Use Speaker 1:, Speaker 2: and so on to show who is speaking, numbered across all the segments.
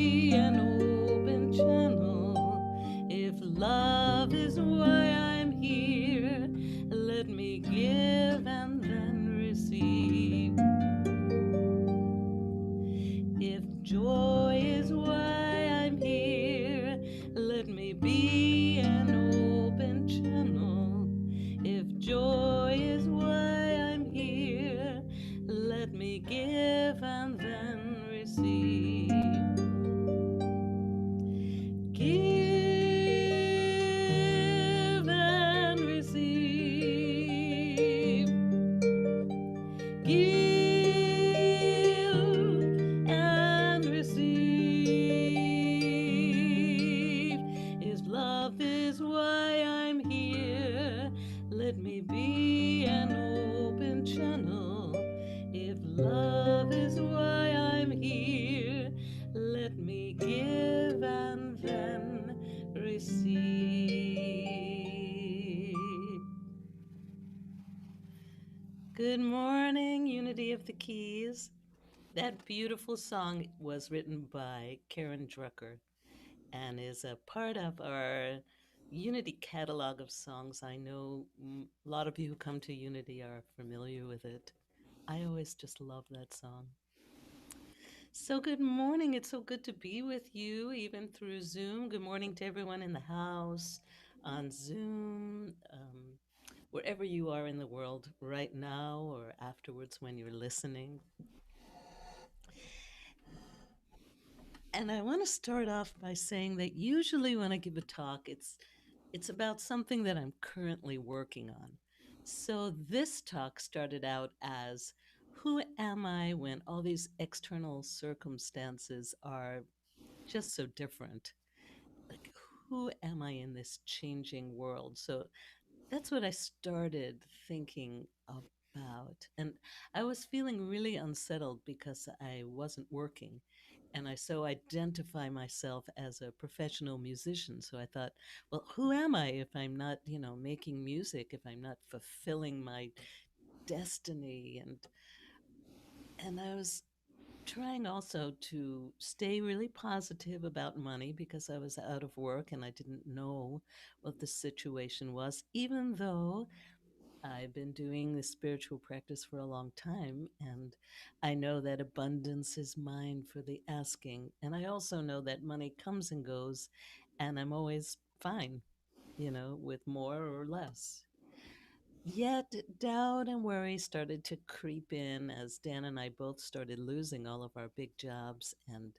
Speaker 1: be an open channel. If love is why I'm here, let me give and then receive. If joy is why I'm here, let me be an open channel. If joy is why I'm here, let me give and then receive. Give and receive. Give and receive. If love is why I'm here, let me be an open channel. If love is why I'm here, let me give and then receive. Good morning, Unity of the Keys. That beautiful song was written by Karen Drucker and is a part of our Unity catalog of songs. I know a lot of you who come to Unity are familiar with it. I always just love that song. So, good morning. It's so good to be with you, even through Zoom. Good morning to everyone in the house, on Zoom, wherever you are in the world right now or afterwards when you're listening. And I want to start off by saying that usually when I give a talk, it's about something that I'm currently working on. So this talk started out as who am I when all these external circumstances are just so different? Like, who am I in this changing world? So that's what I started thinking about. And I was feeling really unsettled because I wasn't working. And I so identify myself as a professional musician. So I thought, well, who am I if I'm not, making music, if I'm not fulfilling my destiny? And I was trying also to stay really positive about money because I was out of work and I didn't know what the situation was, even though I've been doing this spiritual practice for a long time, and I know that abundance is mine for the asking. And I also know that money comes and goes, and I'm always fine, with more or less. Yet doubt and worry started to creep in as Dan and I both started losing all of our big jobs. And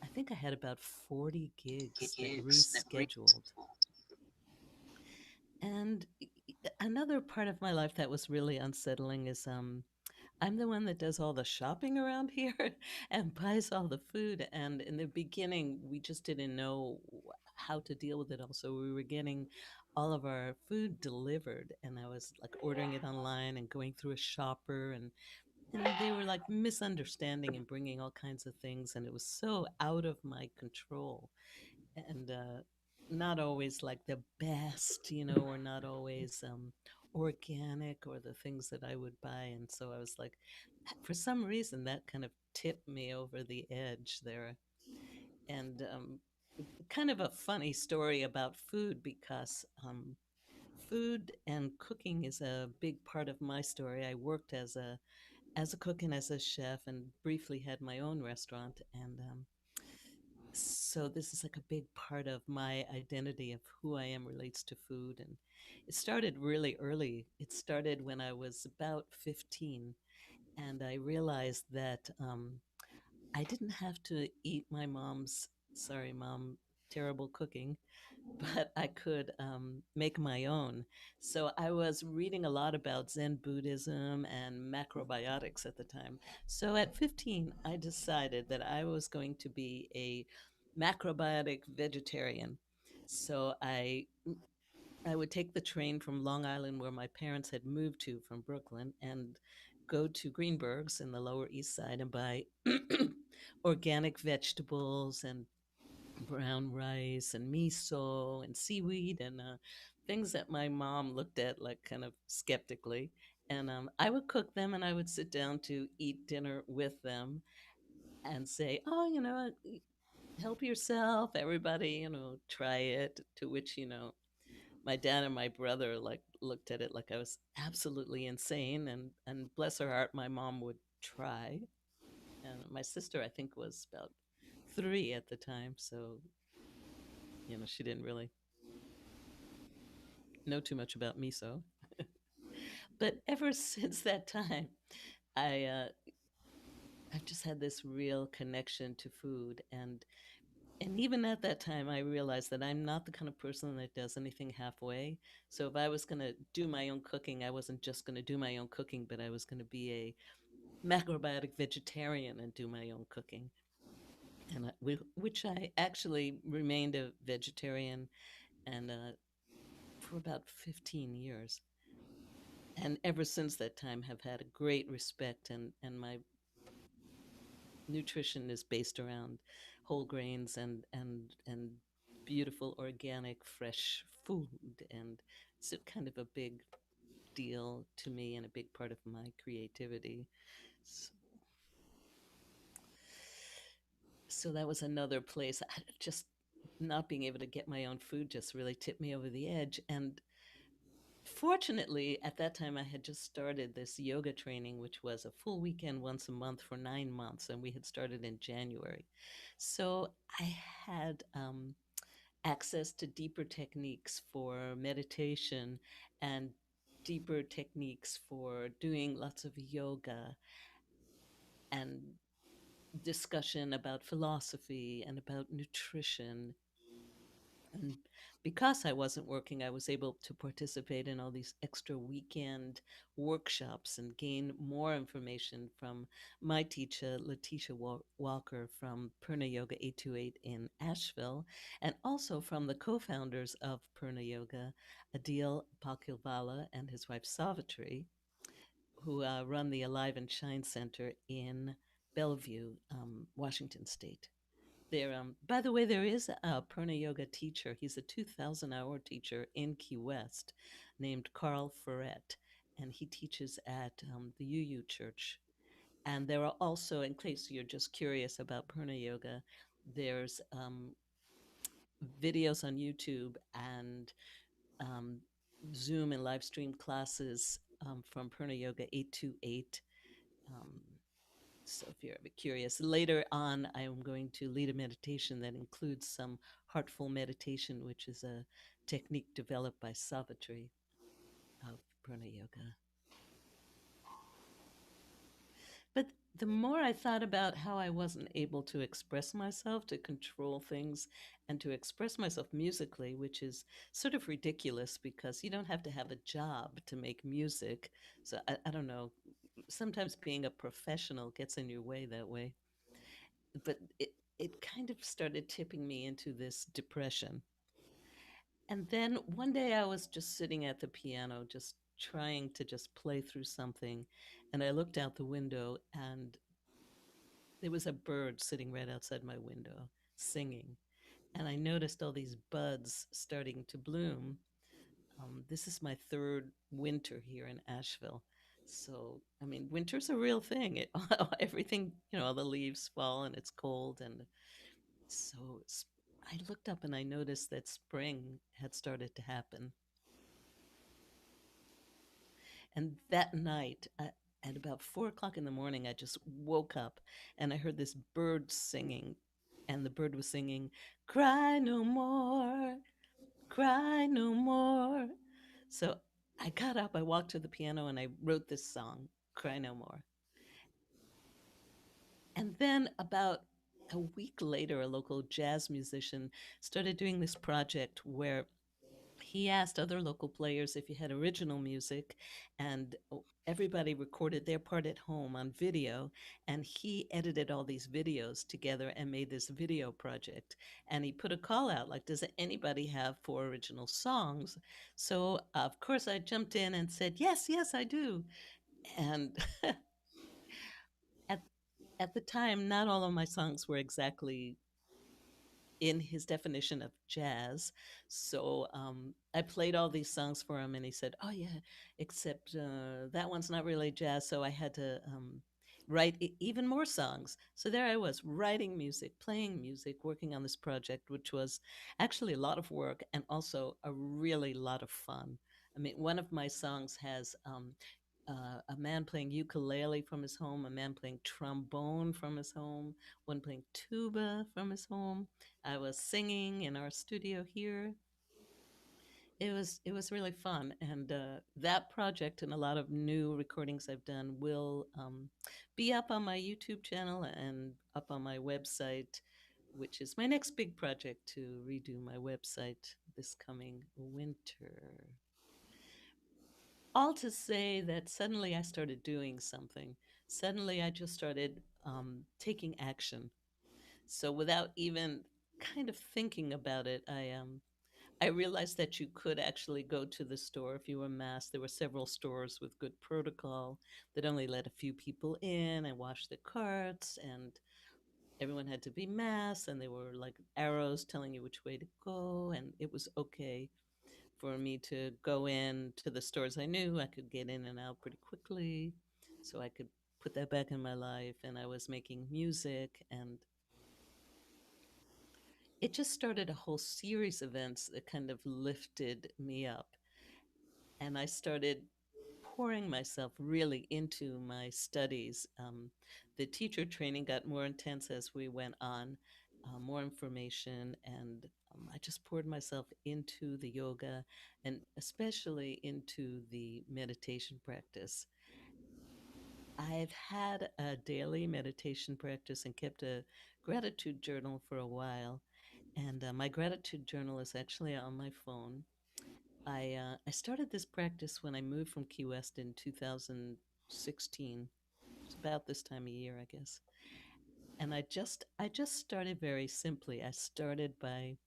Speaker 1: I think I had about 40 gigs that rescheduled. And another part of my life that was really unsettling is I'm the one that does all the shopping around here and buys all the food. And in the beginning, we just didn't know how to deal with it all. So we were getting all of our food delivered, and I was like ordering it online and going through a shopper, and they were like misunderstanding and bringing all kinds of things, and it was so out of my control. And not always like the best, or not always organic or the things that I would buy. And so I was like, for some reason, that kind of tipped me over the edge there. And kind of a funny story about food because food and cooking is a big part of my story. I worked as a cook and as a chef, and briefly had my own restaurant. And so this is like a big part of my identity of who I am relates to food. And it started really early. It started when I was about 15, and I realized that I didn't have to eat my mom's, sorry mom, terrible cooking, but I could make my own. So I was reading a lot about Zen Buddhism and macrobiotics at the time. So at 15, I decided that I was going to be a macrobiotic vegetarian. So I would take the train from Long Island, where my parents had moved to from Brooklyn, and go to Greenberg's in the Lower East Side and buy organic vegetables and brown rice and miso and seaweed and things that my mom looked at like kind of skeptically. And I would cook them and I would sit down to eat dinner with them and say, oh, help yourself, everybody, try it. To which, my dad and my brother like looked at it like I was absolutely insane, and bless her heart, my mom would try. And my sister, I think, was about 3 at the time, so she didn't really know too much about miso. But ever since that time, I I've just had this real connection to food, and even at that time, I realized that I'm not the kind of person that does anything halfway. So if I was going to do my own cooking, I wasn't just going to do my own cooking, but I was going to be a macrobiotic vegetarian and do my own cooking. And which I actually remained a vegetarian and for about 15 years. And ever since that time, have had a great respect, and my nutrition is based around whole grains and beautiful organic fresh food, and it's a kind of a big deal to me and a big part of my creativity. So, so that was another place. Just not being able to get my own food just really tipped me over the edge. And fortunately, at that time, I had just started this yoga training, which was a full weekend once a month for 9 months, and we had started in January. So I had access to deeper techniques for meditation and deeper techniques for doing lots of yoga and discussion about philosophy and about nutrition. And because I wasn't working, I was able to participate in all these extra weekend workshops and gain more information from my teacher, Letitia Walker from Purna Yoga 828 in Asheville, and also from the co founders of Purna Yoga, Adil Pakilvala and his wife Savitri, who run the Alive and Shine Center in Bellevue, Washington State. By the way, there is a Purna Yoga teacher. He's a 2,000-hour teacher in Key West named Carl Ferret, and he teaches at the UU Church. And there are also, in case you're just curious about Purna Yoga, there's videos on YouTube and um, Zoom and live stream classes from Purna Yoga 828. Um, So if you're ever curious, later on, I am going to lead a meditation that includes some heartful meditation, which is a technique developed by Savitri of Purna Yoga. But the more I thought about how I wasn't able to express myself, to control things, and to express myself musically, which is sort of ridiculous because you don't have to have a job to make music. So I don't know. Sometimes being a professional gets in your way that way. But it kind of started tipping me into this depression. And then one day I was just sitting at the piano, just trying to just play through something. And I looked out the window, and there was a bird sitting right outside my window singing. And I noticed all these buds starting to bloom. This is my third winter here in Asheville. So, I mean, winter's a real thing. Everything, all the leaves fall and it's cold. And so I looked up and I noticed that spring had started to happen. And that night, at about 4 o'clock in the morning, I just woke up and I heard this bird singing. And the bird was singing, "Cry no more, cry no more." So I got up, I walked to the piano, and I wrote this song, "Cry No More." And then about a week later, a local jazz musician started doing this project where he asked other local players if you had original music, and everybody recorded their part at home on video, and he edited all these videos together and made this video project. And he put a call out like, does anybody have 4 original songs? So of course I jumped in and said, yes, yes, I do. And at at the time, not all of my songs were exactly in his definition of jazz. So I played all these songs for him, and he said, "Oh yeah, except that one's not really jazz." So I had to write even more songs. So there I was, writing music, playing music, working on this project, which was actually a lot of work and also a really lot of fun. I mean, one of my songs has a man playing ukulele from his home, a man playing trombone from his home, one playing tuba from his home. I was singing in our studio here. It was really fun, and that project and a lot of new recordings I've done will be up on my YouTube channel and up on my website, which is my next big project to redo my website this coming winter. All to say that suddenly I started doing something. Suddenly I just started taking action. So without even kind of thinking about it, I realized that you could actually go to the store if you were masked. There were several stores with good protocol that only let a few people in and wash the carts, and everyone had to be masked, and there were like arrows telling you which way to go, and it was okay for me to go in to the stores I knew I could get in and out pretty quickly, so I could put that back in my life. And I was making music, and it just started a whole series of events that kind of lifted me up. And I started pouring myself really into my studies. The teacher training got more intense as we went on, more information, and I just poured myself into the yoga and especially into the meditation practice. I've had a daily meditation practice and kept a gratitude journal for a while. And my gratitude journal is actually on my phone. I started this practice when I moved from Key West in 2016. It's about this time of year, I guess. And I just started very simply. I started by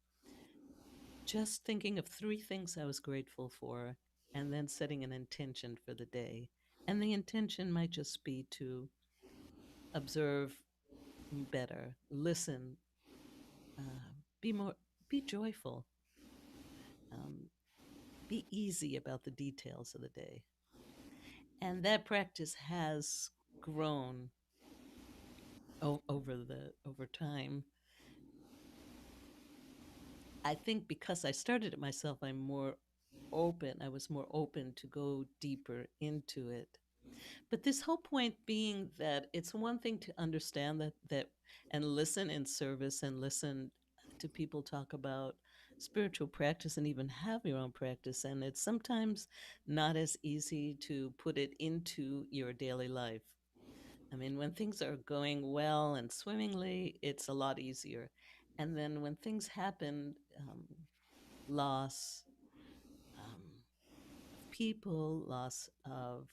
Speaker 1: just thinking of three things I was grateful for, and then setting an intention for the day. And the intention might just be to observe better, listen, be more, be joyful, um, be easy about the details of the day. And that practice has grown over time. I think because I started it myself, I'm more open. I was more open to go deeper into it. But this whole point being that it's one thing to understand that and listen in service and listen to people talk about spiritual practice and even have your own practice, and it's sometimes not as easy to put it into your daily life. I mean, when things are going well and swimmingly, it's a lot easier. And then when things happen, loss um, of people, loss of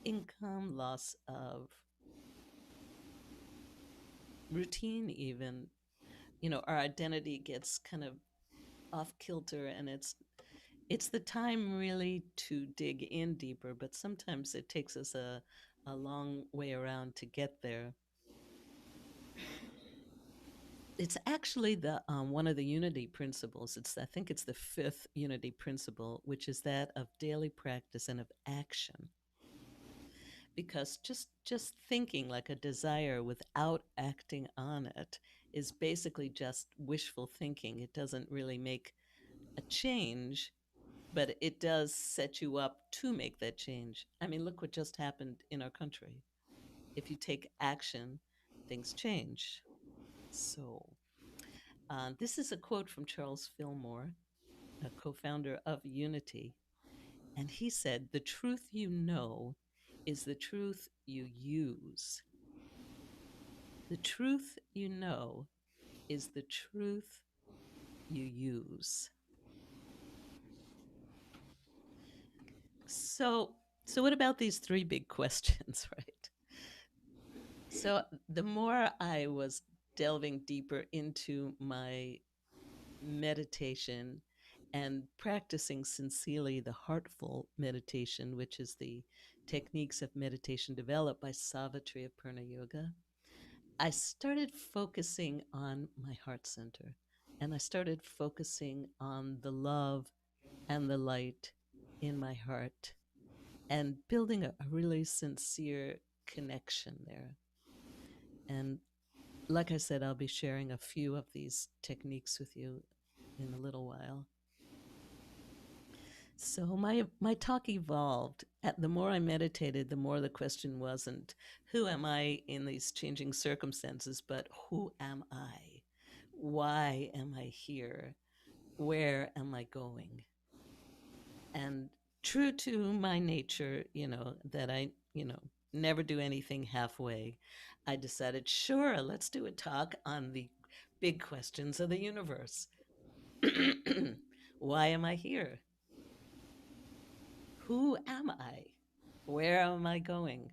Speaker 1: income, loss of routine, even, our identity gets kind of off kilter, and it's the time really to dig in deeper, but sometimes it takes us a long way around to get there. It's actually the one of the unity principles. I think it's the fifth unity principle, which is that of daily practice and of action. Because just thinking like a desire without acting on it is basically just wishful thinking. It doesn't really make a change, but it does set you up to make that change. I mean, look what just happened in our country. If you take action, things change. So this is a quote from Charles Fillmore, a co founder of Unity. And he said, "The truth you know is the truth you use. The truth you know is the truth you use." So, so what about these three big questions, right? So, the more I was delving deeper into my meditation and practicing sincerely the heartful meditation, which is the techniques of meditation developed by Savitri of Purna Yoga, I started focusing on my heart center, and I started focusing on the love and the light in my heart and building a really sincere connection there. And like I said, I'll be sharing a few of these techniques with you in a little while. So my talk evolved. The more I meditated, the more the question wasn't who am I in these changing circumstances, but who am I? Why am I here? Where am I going? And true to my nature, that I never do anything halfway, I decided, sure, let's do a talk on the big questions of the universe. Why am I here? Who am I? Where am I going?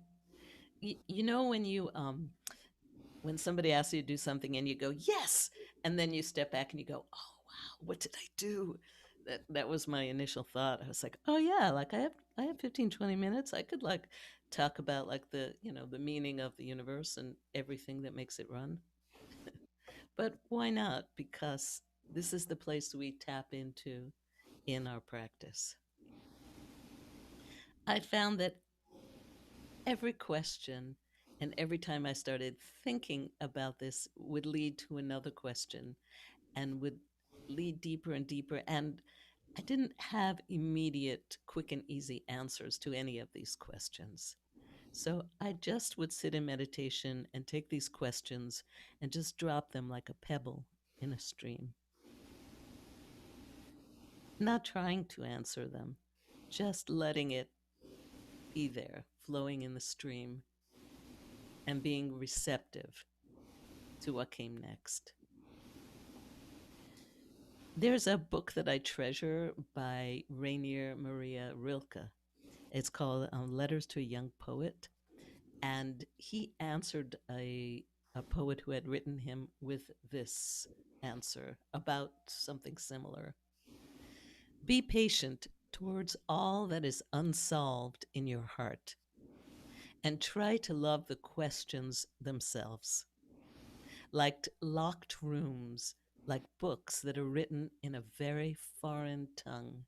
Speaker 1: When somebody asks you to do something and you go yes, and then you step back and you go, oh wow, what did I do? That was my initial thought. I was like, oh yeah, like I have 15, 20 minutes. I could like talk about like the meaning of the universe and everything that makes it run. But why not? Because this is the place we tap into in our practice. I found that every question and every time I started thinking about this would lead to another question and would lead deeper and deeper. And I didn't have immediate, quick, and easy answers to any of these questions. So I just would sit in meditation and take these questions and just drop them like a pebble in a stream, not trying to answer them, just letting it be there, flowing in the stream, and being receptive to what came next. There's a book that I treasure by Rainier Maria Rilke. It's called Letters to a Young Poet. And he answered a poet who had written him with this answer about something similar. Be patient towards all that is unsolved in your heart and try to love the questions themselves. Like locked rooms, like books that are written in a very foreign tongue.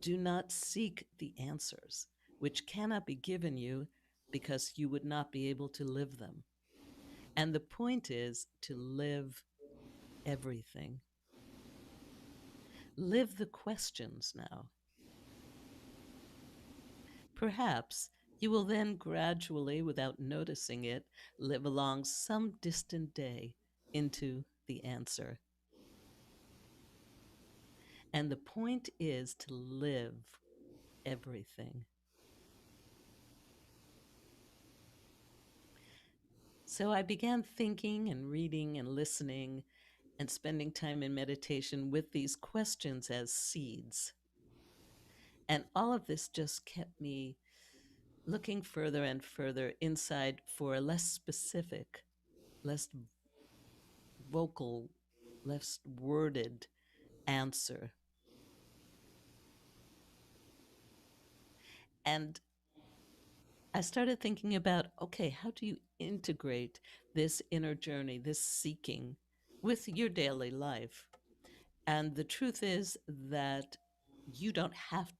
Speaker 1: Do not seek the answers, which cannot be given you because you would not be able to live them. And the point is to live everything. Live the questions now. Perhaps you will then gradually, without noticing it, live along some distant day into the answer. And the point is to live everything. So I began thinking and reading and listening and spending time in meditation with these questions as seeds. And all of this just kept me looking further and further inside for a less specific, less vocal, less worded answer. And I started thinking about okay, how do you integrate this inner journey, this seeking, with your daily life? And the truth is that you don't have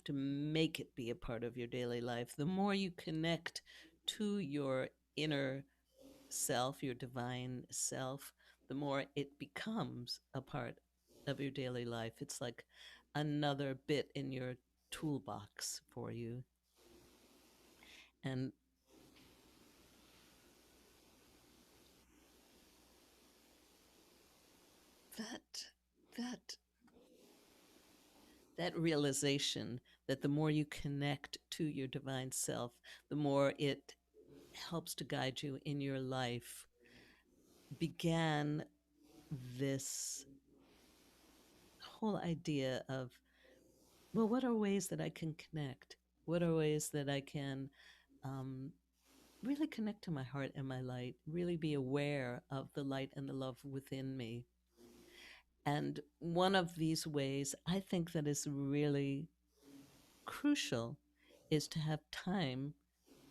Speaker 1: to make it be a part of your daily life. The more you connect to your inner self, your divine self, the more it becomes a part of your daily life. It's like another bit in your toolbox for you. And that that that realization that the more you connect to your divine self, the more it helps to guide you in your life began this whole idea of, well, what are ways that I can connect? What are ways that I can um, really connect to my heart and my light, really be aware of the light and the love within me? And one of these ways I think that is really crucial is to have time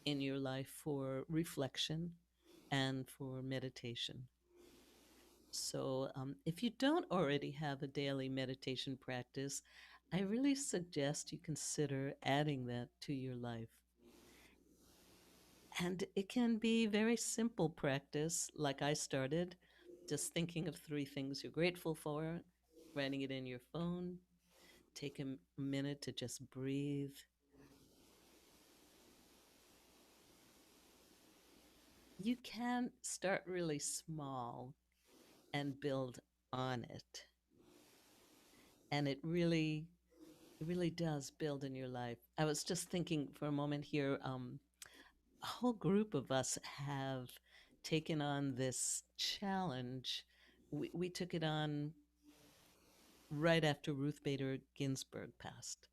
Speaker 1: in your life for reflection and for meditation. So, if you don't already have a daily meditation practice, I really suggest you consider adding that to your life. And it can be very simple practice, like I started, just thinking of three things you're grateful for, writing it in your phone. Take a minute to just breathe. You can start really small and build on it. And it really does build in your life. I was just thinking for a moment here, a whole group of us have taken on this challenge. We took it on right after Ruth Bader Ginsburg passed.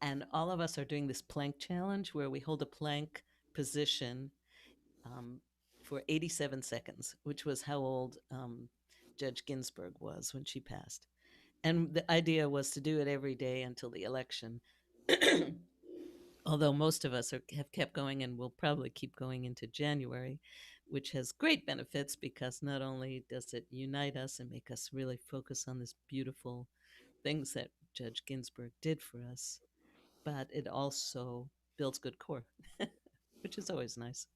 Speaker 1: And all of us are doing this plank challenge where we hold a plank position um, for 87 seconds, which was how old Judge Ginsburg was when she passed. And the idea was to do it every day until the election. Although most of us have kept going and will probably keep going into January, which has great benefits because not only does it unite us and make us really focus on this beautiful things that Judge Ginsburg did for us, but it also builds good core, which is always nice.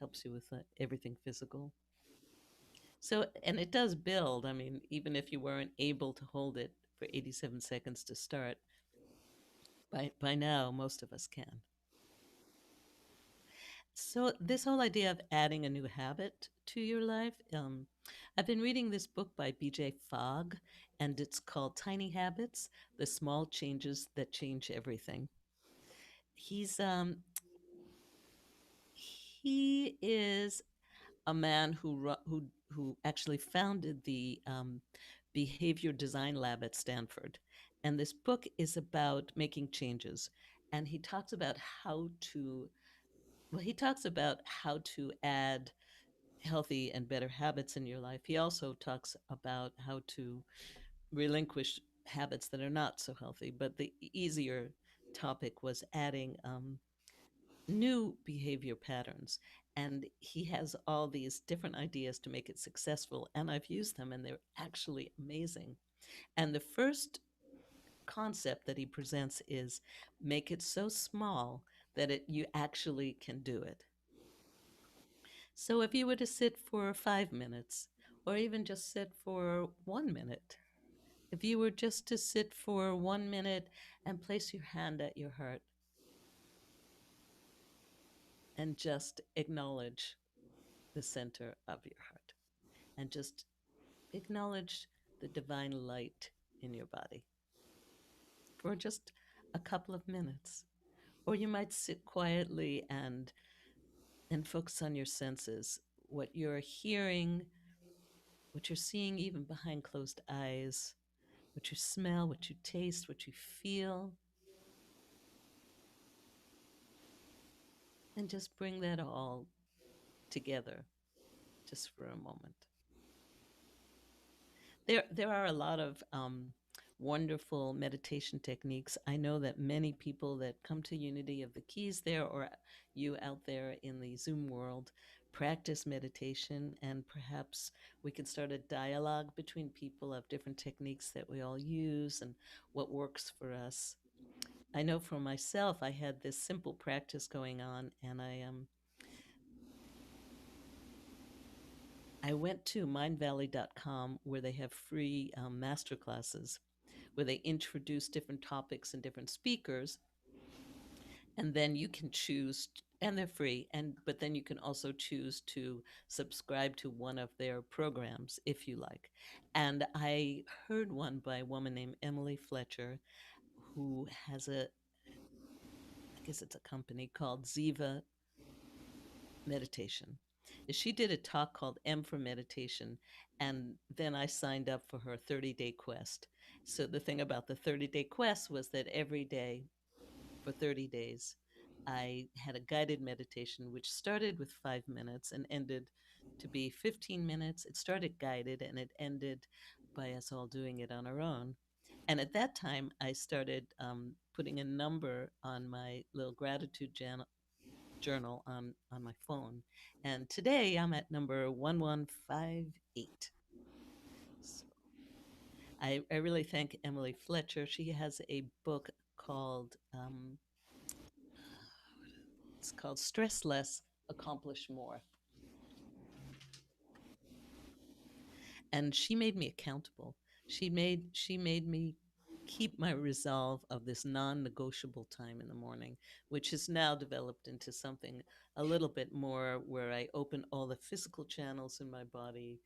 Speaker 1: Helps you with everything physical. So, and it does build. I mean, even if you weren't able to hold it for 87 seconds to start, by now, most of us can. So, this whole idea of adding a new habit to your life, I've been reading this book by BJ Fogg, and it's called Tiny Habits: The Small Changes That Change Everything. He's he is a man who actually founded the behavior design lab at Stanford, and this book is about making changes. And he talks about how to he talks about how to add healthy and better habits in your life. He also talks about how to relinquish habits that are not so healthy. But the easier topic was adding new behavior patterns. And he has all these different ideas to make it successful. And I've used them, and they're actually amazing. And the first concept that he presents is make it so small that you actually can do it. So if you were to sit for 5 minutes, or even just sit for 1 minute, if you were just to sit for 1 minute and place your hand at your heart and just acknowledge the center of your heart and just acknowledge the divine light in your body for just a couple of minutes. Or you might sit quietly and focus on your senses, what you're hearing, what you're seeing even behind closed eyes, what you smell, what you taste, what you feel, and just bring that all together just for a moment. There are a lot of wonderful meditation techniques. I know that many people that come to Unity of the Keys there, or you out there in the Zoom world, practice meditation, and perhaps we can start a dialogue between people of different techniques that we all use and what works for us. I know for myself, I had this simple practice going on, and I went to mindvalley.com where they have free master classes where they introduce different topics and different speakers, and then you can choose, and they're free, and but then you can also choose to subscribe to one of their programs if you like. And I heard one by a woman named Emily Fletcher, who has I guess it's a company called Ziva Meditation. She did a talk called M for Meditation, and then I signed up for her 30-day quest. So the thing about the 30-day quest was that every day for 30 days, I had a guided meditation which started with 5 minutes and ended to be 15 minutes. It started guided and it ended by us all doing it on our own. And at that time, I started putting a number on my little gratitude journal on my phone. And today I'm at number 1158. So I really thank Emily Fletcher. She has a book called it's called Stress Less, Accomplish More, and she made me accountable. She made me keep my resolve of this non-negotiable time in the morning, which has now developed into something a little bit more where I open all the physical channels in my body,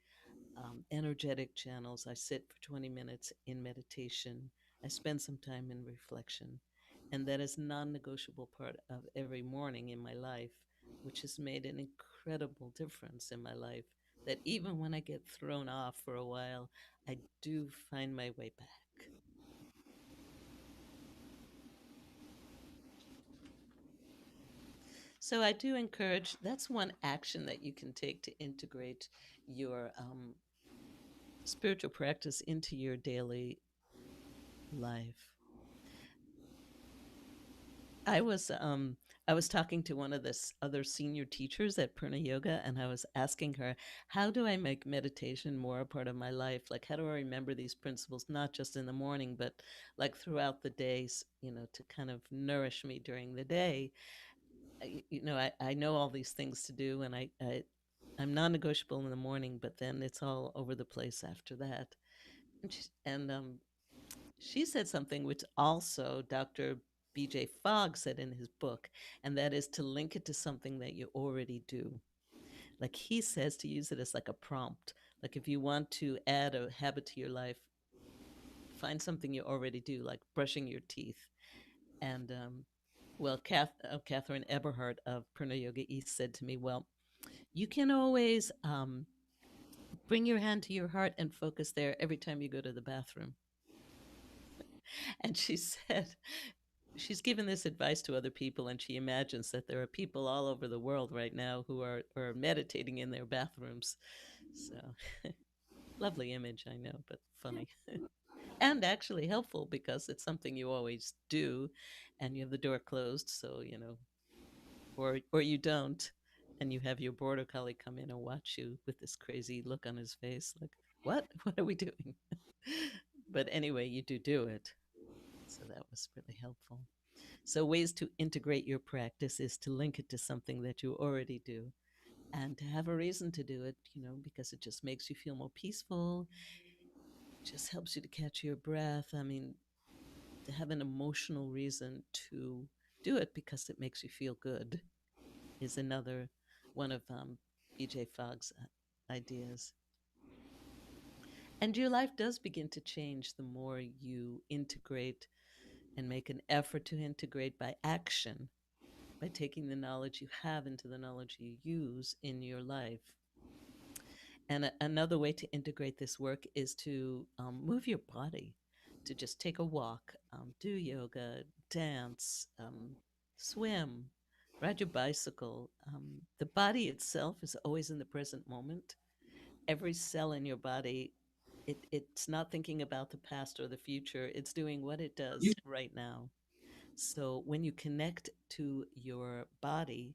Speaker 1: energetic channels. I sit for 20 minutes in meditation. I spend some time in reflection. And that is non-negotiable part of every morning in my life, which has made an incredible difference in my life. That even when I get thrown off for a while, I do find my way back. So I do encourage, that's one action that you can take to integrate your spiritual practice into your daily life. I was um I was talking to one of the other senior teachers at Purna Yoga, and I was asking her, how do I make meditation more a part of my life? Like, how do I remember these principles, not just in the morning, but like throughout the days, to kind of nourish me during the day. I know all these things to do, and I'm non-negotiable in the morning, but then it's all over the place after that. And she said something which also Dr. BJ Fogg said in his book, and that is to link it to something that you already do. Like he says, to use it as like a prompt. Like if you want to add a habit to your life, find something you already do, like brushing your teeth. And well, Catherine Eberhardt of Purna Yoga East said to me, well, you can always bring your hand to your heart and focus there every time you go to the bathroom. And she said, she's given this advice to other people, and she imagines that there are people all over the world right now who are meditating in their bathrooms. So lovely image, I know, but funny. And actually helpful because it's something you always do, and you have the door closed, so or you don't, and you have your border collie come in and watch you with this crazy look on his face, like, what are we doing? But anyway, you do it. So that was really helpful. So, ways to integrate your practice is to link it to something that you already do and to have a reason to do it, because it just makes you feel more peaceful, just helps you to catch your breath. I mean, to have an emotional reason to do it because it makes you feel good is another one of BJ Fogg's ideas. And your life does begin to change the more you integrate and make an effort to integrate by action, by taking the knowledge you have into the knowledge you use in your life. And another way to integrate this work is to move your body, to just take a walk, do yoga, dance, swim, ride your bicycle. The body itself is always in the present moment. Every cell in your body, it's not thinking about the past or the future. It's doing what it does right now. So when you connect to your body,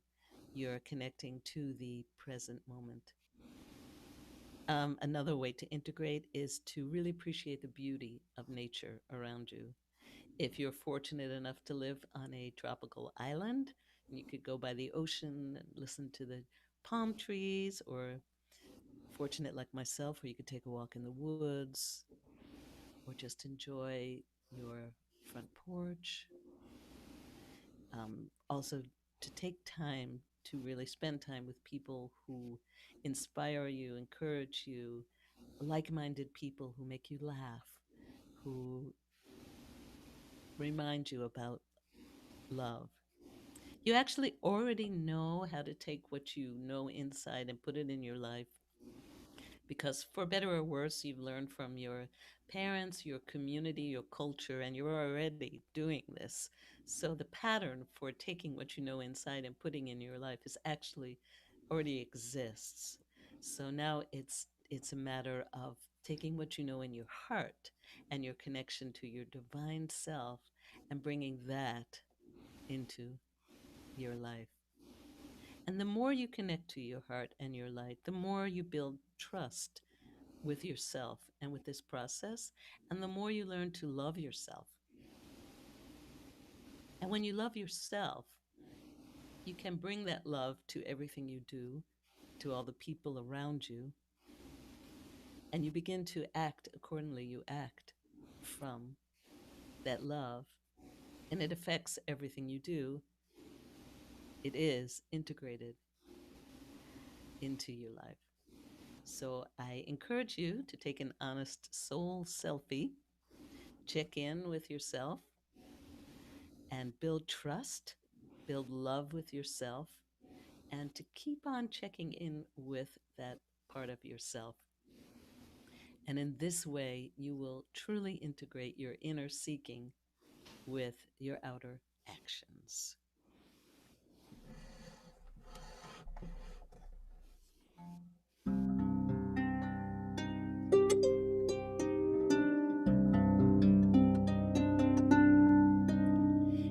Speaker 1: you're connecting to the present moment. Another way to integrate is to really appreciate the beauty of nature around you. If you're fortunate enough to live on a tropical island, you could go by the ocean and listen to the palm trees, or fortunate like myself, where you could take a walk in the woods, or just enjoy your front porch. Also, to take time to really spend time with people who inspire you, encourage you, like minded people who make you laugh, who remind you about love. You actually already know how to take what you know inside and put it in your life, because for better or worse, you've learned from your parents, your community, your culture, and you're already doing this. So the pattern for taking what you know inside and putting in your life is actually already exists. So now it's a matter of taking what you know in your heart and your connection to your divine self and bringing that into your life. And the more you connect to your heart and your light, the more you build trust with yourself and with this process. And the more you learn to love yourself, and when you love yourself, you can bring that love to everything you do, to all the people around you, and you begin to act accordingly. You act from that love, and it affects everything you do. It is integrated into your life. So I encourage you to take an honest soul selfie, check in with yourself, and build trust, build love with yourself, and to keep on checking in with that part of yourself. And in this way, you will truly integrate your inner seeking with your outer actions.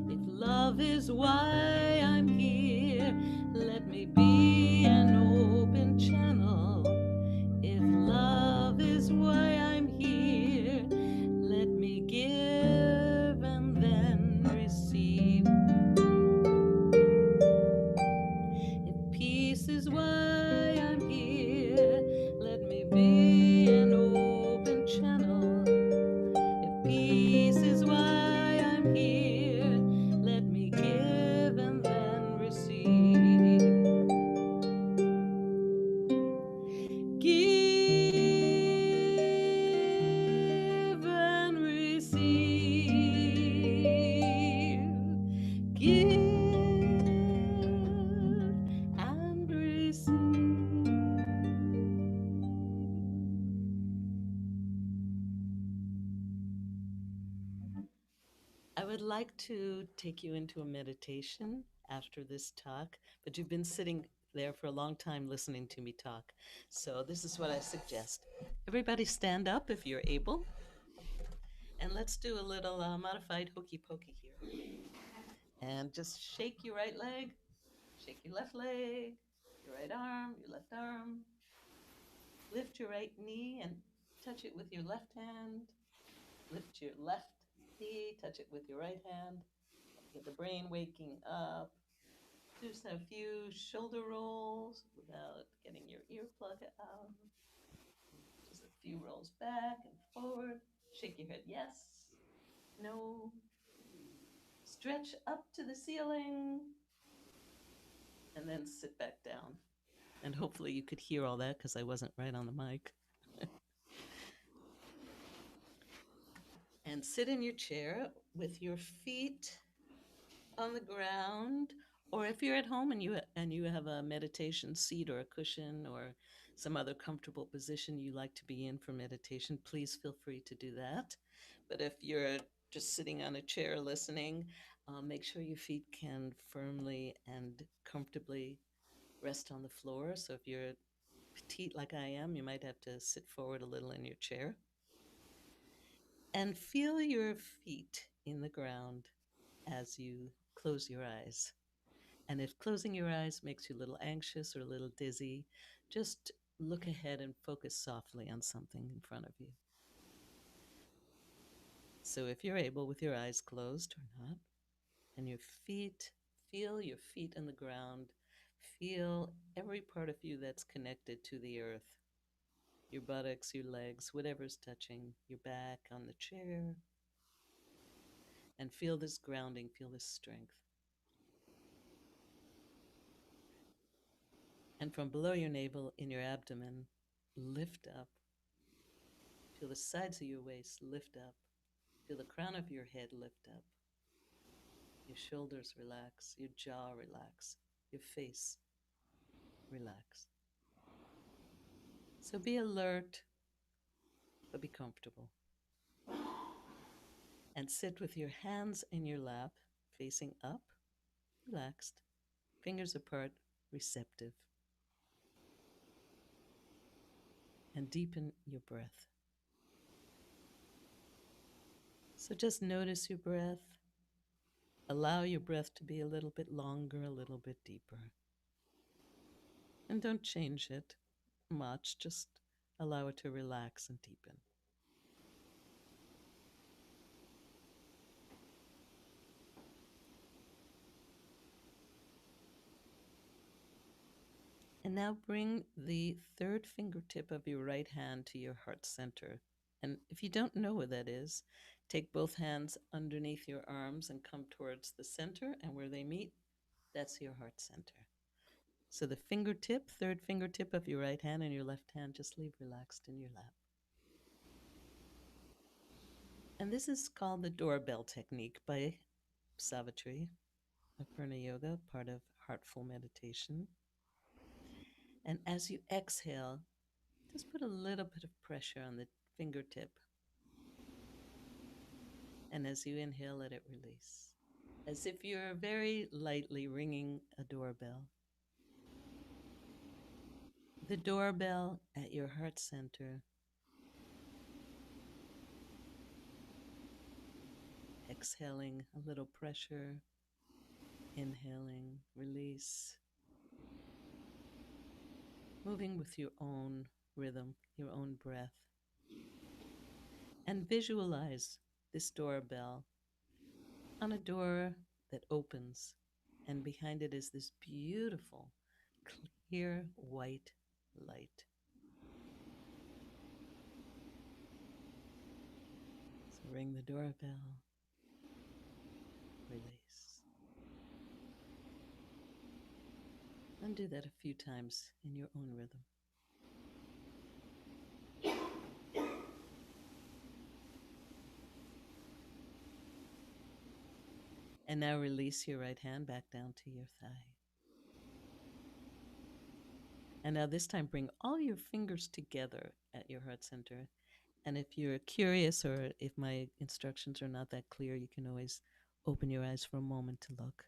Speaker 1: If love is why I'm here, let me be an open channel. If love is why I'm here, let me give and then receive. If peace is why I'm here, let me be an open channel. If peace is why I'm here, let me give and then receive. Give and receive. Give and receive. I would like to take you into a meditation after this talk, but you've been sitting there for a long time listening to me talk. So this is what I suggest. Everybody stand up if you're able, and let's do a little modified hokey pokey here. And just shake your right leg, shake your left leg, your right arm, your left arm. Lift your right knee and touch it with your left hand. Lift your left knee, touch it with your right hand. Get the brain waking up. Do a few shoulder rolls without getting your earplug out. Just a few rolls back and forward. Shake your head yes, no. Stretch up to the ceiling and then sit back down. And hopefully you could hear all that because I wasn't right on the mic. And sit in your chair with your feet on the ground, or if you're at home and you have a meditation seat or a cushion or some other comfortable position you like to be in for meditation, please feel free to do that. But if you're just sitting on a chair listening, make sure your feet can firmly and comfortably rest on the floor. So if you're petite like I am, you might have to sit forward a little in your chair. And feel your feet in the ground as you close your eyes. And if closing your eyes makes you a little anxious or a little dizzy, just look ahead and focus softly on something in front of you. So if you're able, with your eyes closed or not, and your feet, feel your feet in the ground, feel every part of you that's connected to the earth, your buttocks, your legs, whatever's touching, your back on the chair, and feel this grounding, feel this strength. And from below your navel, in your abdomen, lift up. Feel the sides of your waist lift up. Feel the crown of your head lift up. Your shoulders relax, your jaw relax, your face relax. So be alert, but be comfortable. And sit with your hands in your lap, facing up, relaxed, fingers apart, receptive. And deepen your breath. So just notice your breath. Allow your breath to be a little bit longer, a little bit deeper. And don't change it much, just Allow it to relax and deepen. And now bring the third fingertip of your right hand to your heart center. And if you don't know where that is, take both hands underneath your arms and come towards the center. And where they meet, that's your heart center. So the fingertip, third fingertip of your right hand and your left hand, just leave relaxed in your lap. And this is called the doorbell technique by Savitri of Purna Yoga, part of heartful meditation. And as you exhale, just put a little bit of pressure on the fingertip. And as you inhale, let it release, as if you're very lightly ringing a doorbell. The doorbell at your heart center. Exhaling a little pressure, inhaling, release. Moving with your own rhythm, your own breath. And visualize this doorbell on a door that opens, and behind it is this beautiful, clear white light. So ring the doorbell, release. And do that a few times in your own rhythm. And now release your right hand back down to your thigh. And now this time bring all your fingers together at your heart center. And if you're curious or if my instructions are not that clear, you can always open your eyes for a moment to look.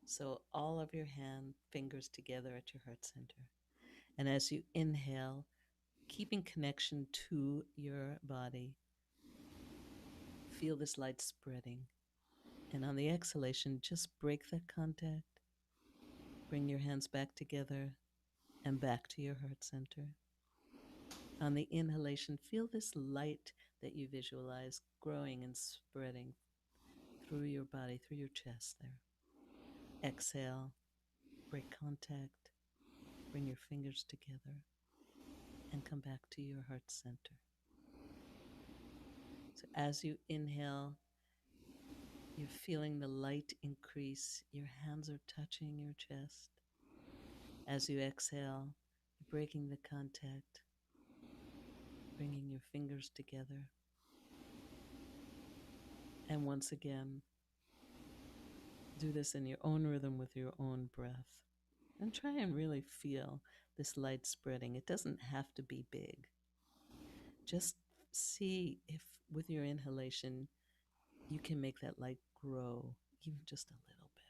Speaker 1: So all of your hand fingers together at your heart center. And as you inhale, keeping connection to your body, feel this light spreading. And on the exhalation, just break that contact. Bring your hands back together and back to your heart center. On the inhalation, feel this light that you visualize growing and spreading through your body, through your chest there. Exhale, break contact, bring your fingers together, and come back to your heart center. So as you inhale, you're feeling the light increase. Your hands are touching your chest. As you exhale, you're breaking the contact, bringing your fingers together. And once again, do this in your own rhythm with your own breath. And try and really feel this light spreading. It doesn't have to be big. Just see if with your inhalation, you can make that light grow even just a little bit.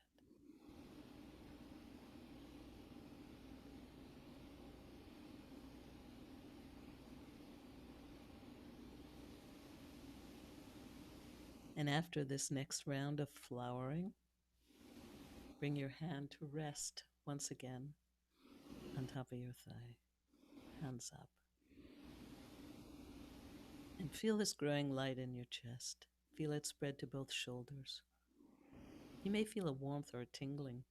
Speaker 1: And after this next round of flowering, bring your hand to rest once again on top of your thigh, hands up. And feel this growing light in your chest. Feel it spread to both shoulders. You may feel a warmth or a tingling.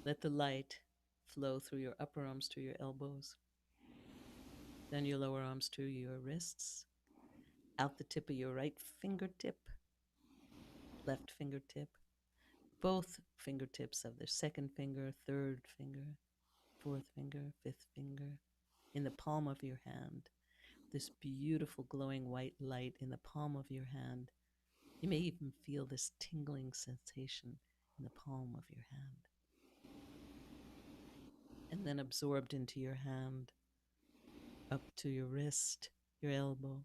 Speaker 1: Let the light flow through your upper arms to your elbows, then your lower arms to your wrists, out the tip of your right fingertip, left fingertip, both fingertips of the second finger, third finger, fourth finger, fifth finger, in the palm of your hand. This beautiful glowing white light in the palm of your hand. You may even feel this tingling sensation in the palm of your hand. And then absorbed into your hand, up to your wrist, your elbow,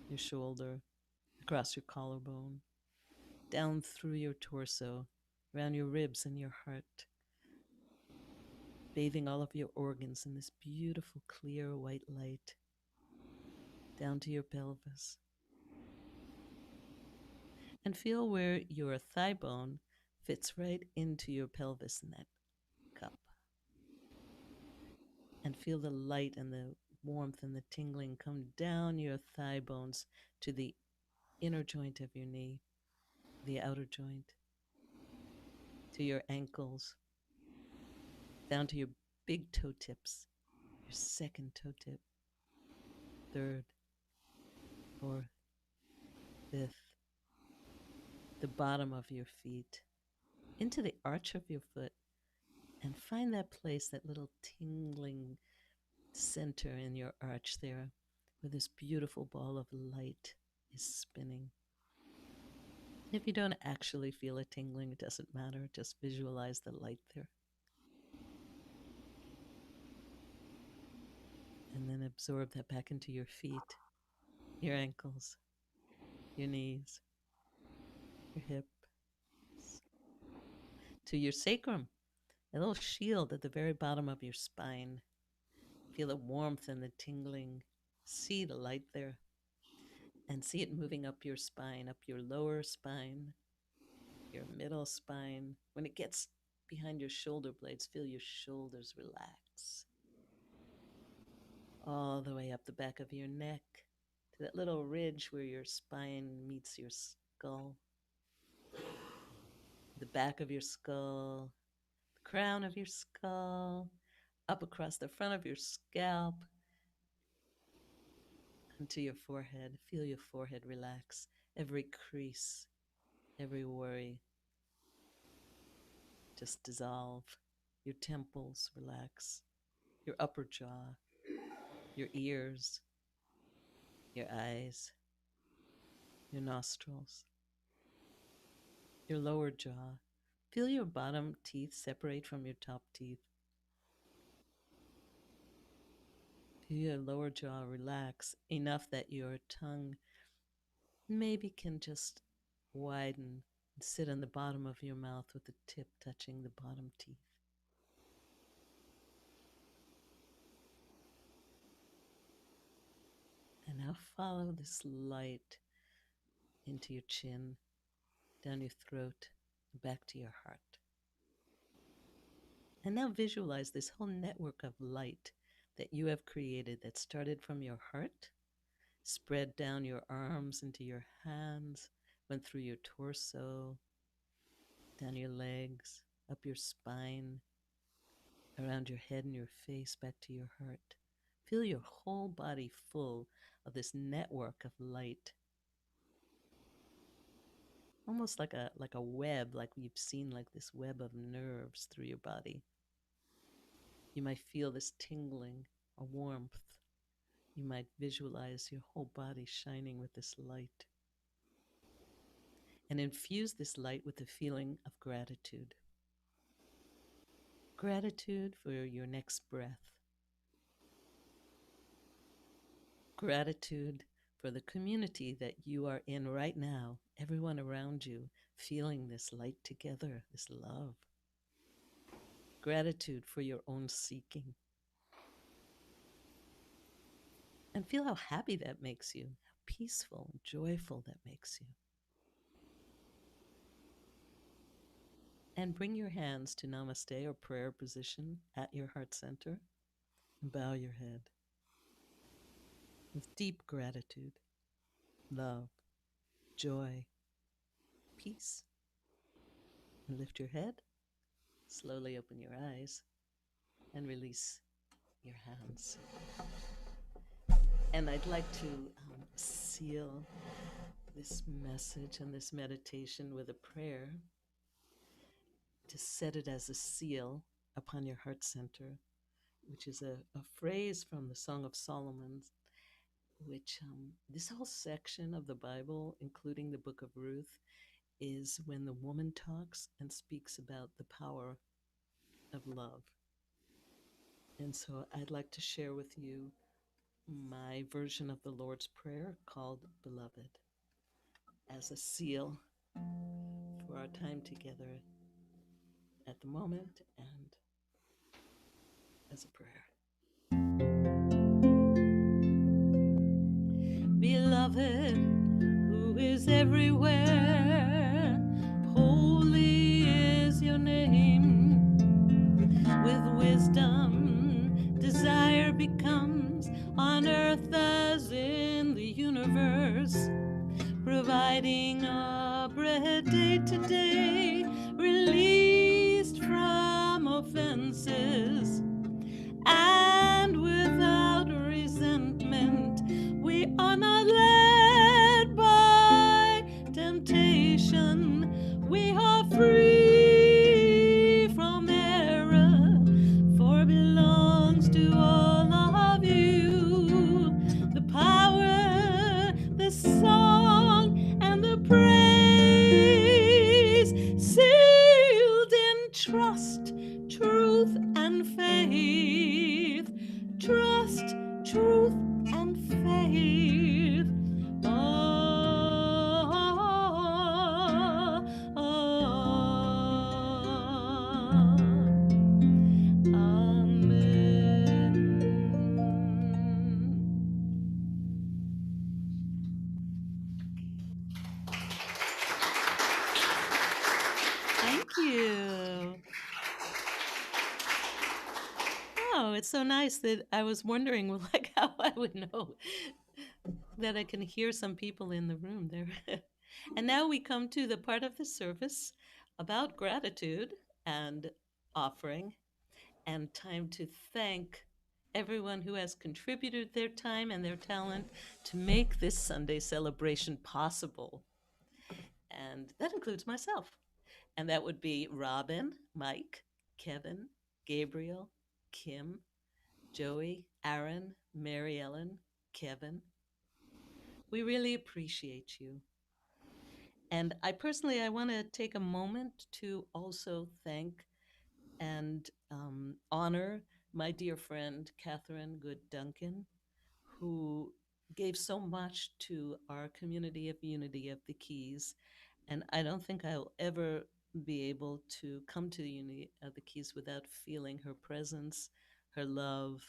Speaker 1: your shoulder, across your collarbone, down through your torso, around your ribs and your heart, bathing all of your organs in this beautiful, clear white light, down to your pelvis. And feel where your thigh bone fits right into your pelvis in that cup. and feel the light and the warmth and the tingling come down your thigh bones to the inner joint of your knee, the outer joint, to your ankles, down to your big toe tips, your second toe tip, third, fourth, fifth, the bottom of your feet, into the arch of your foot, and find that place, that little tingling center in your arch there, where this beautiful ball of light is spinning. If you don't actually feel it tingling, it doesn't matter. Just visualize the light there. And then absorb that back into your feet, your ankles, your knees, your hips, to your sacrum, a little shield at the very bottom of your spine. Feel the warmth and the tingling. See the light there. And see it moving up your spine, up your lower spine, your middle spine. When it gets behind your shoulder blades, feel your shoulders relax. All the way up the back of your neck to that little ridge where your spine meets your skull. The back of your skull, the crown of your skull, up across the front of your scalp, onto your forehead. Feel your forehead relax. Every crease, every worry just dissolve. Your temples relax. Your upper jaw, your ears, your eyes, your nostrils, your lower jaw. Feel your bottom teeth separate from your top teeth. Feel your lower jaw relax enough that your tongue maybe can just widen and sit on the bottom of your mouth with the tip touching the bottom teeth. And now follow this light into your chin, down your throat, back to your heart. And now visualize this whole network of light that you have created that started from your heart, spread down your arms into your hands, went through your torso, down your legs, up your spine, around your head and your face, back to your heart. Feel your whole body full of this network of light. Almost like a web, like you've seen, like this web of nerves through your body. You might feel this tingling, a warmth. You might visualize your whole body shining with this light. And infuse this light with the feeling of gratitude. Gratitude for your next breath. Gratitude for the community that you are in right now, everyone around you feeling this light together, this love. Gratitude for your own seeking. And feel how happy that makes you, how peaceful and joyful that makes you. And bring your hands to namaste or prayer position at your heart center and bow your head with deep gratitude, love, joy, peace. And lift your head, slowly open your eyes, and release your hands. And I'd like to seal this message and this meditation with a prayer to set it as a seal upon your heart center, which is a phrase from the Song of Solomon, which this whole section of the Bible, including the book of Ruth, is when the woman talks and speaks about the power of love. And so I'd like to share with you my version of the Lord's Prayer called Beloved as a seal for our time together at the moment and as a prayer. Beloved, who is everywhere, holy is your name, with wisdom, desire comes on earth as in the universe, providing our bread day to day, released from offenses, and without resentment. We are not led by temptation. We are free from error, for it belongs to all of you. The power, the song, and the praise, sealed in trust, truth, and faith. Trust, truth, and faith. Ah, ah, amen. Thank you. Oh, it's so nice that I was wondering, like, how I would know that I can hear some people in the room there. And now we come to the part of the service about gratitude and offering, and time to thank everyone who has contributed their time and their talent to make this Sunday celebration possible. And that includes myself. And that would be Robin, Mike, Kevin, Gabriel, Kim, Joey, Aaron, Mary Ellen, Kevin. We really appreciate you. And I want to take a moment to also thank and honor my dear friend, Catherine Good Duncan, who gave so much to our community of Unity of the Keys. And I don't think I'll ever be able to come to the Unity of the Keys without feeling her presence, her love,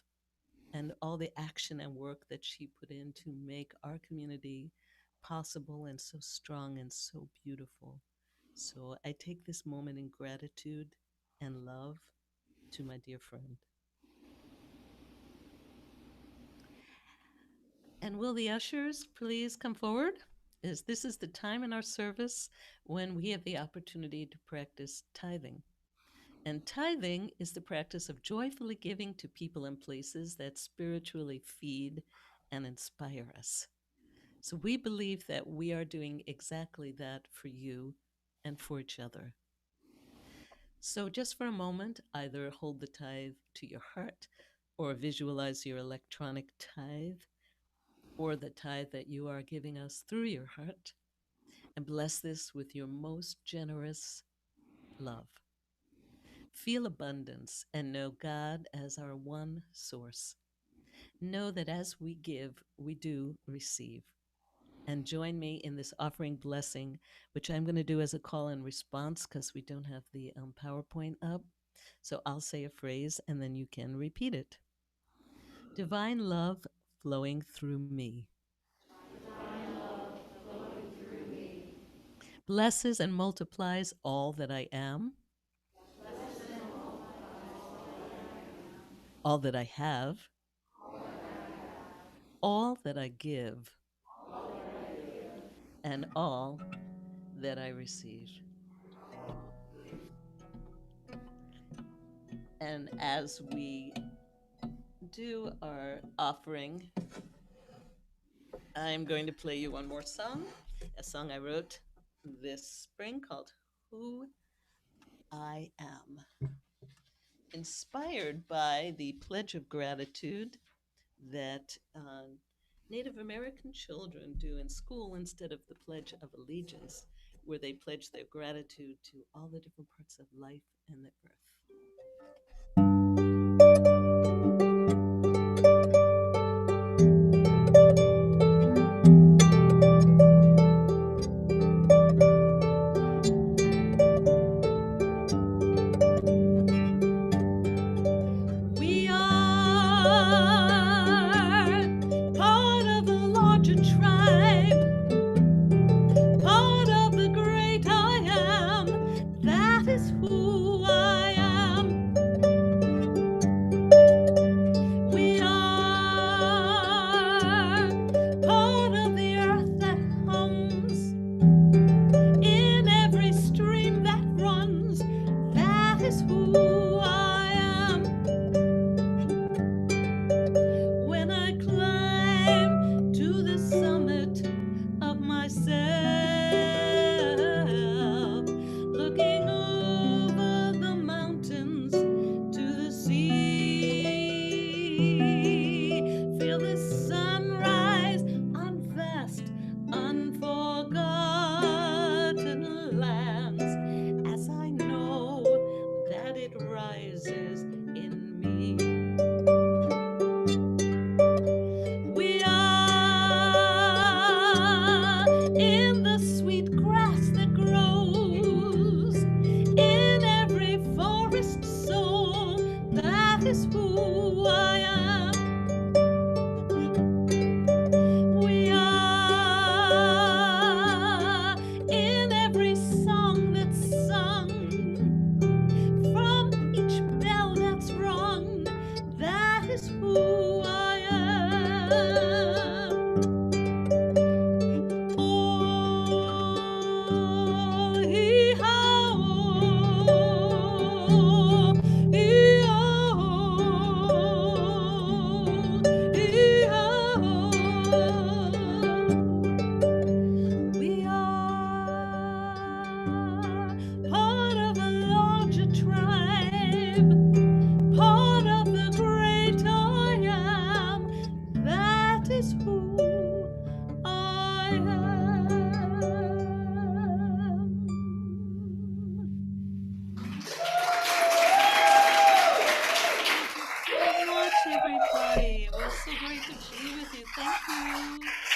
Speaker 1: and all the action and work that she put in to make our community possible and so strong and so beautiful. So I take this moment in gratitude and love to my dear friend. And will the ushers please come forward? As this is the time in our service when we have the opportunity to practice tithing. And tithing is the practice of joyfully giving to people and places that spiritually feed and inspire us. So we believe that we are doing exactly that for you and for each other. So just for a moment, either hold the tithe to your heart or visualize your electronic tithe or the tithe that you are giving us through your heart, and bless this with your most generous love. Feel abundance and know God as our one source. Know that as we give, we do receive. And join me in this offering blessing, which I'm going to do as a call and response because we don't have the PowerPoint up. So I'll say a phrase and then you can repeat it. Divine love flowing through me. Blesses and multiplies all that I am, all that I have, all that I give, and all that I receive. And as we do our offering, I'm going to play you one more song, a song I wrote this spring called Who I Am, inspired by the Pledge of Gratitude that Native American children do in school instead of the Pledge of Allegiance, where they pledge their gratitude to all the different parts of life and the earth. We are part of a larger tribe, part of the great I am. That is who I am. Feel the sunrise on vast, unforgotten lands, as I know that it rises in me. We are in the sweet grass that grows in every forest soul. That is who I am. We are in every song that's sung, from each bell that's rung. That is who I am. Oh, hee-haw, hee-haw. We are part of a larger tribe, part of the great I am. That is who I am. Thank you so much, everybody. It was so great to be with you. Thank you.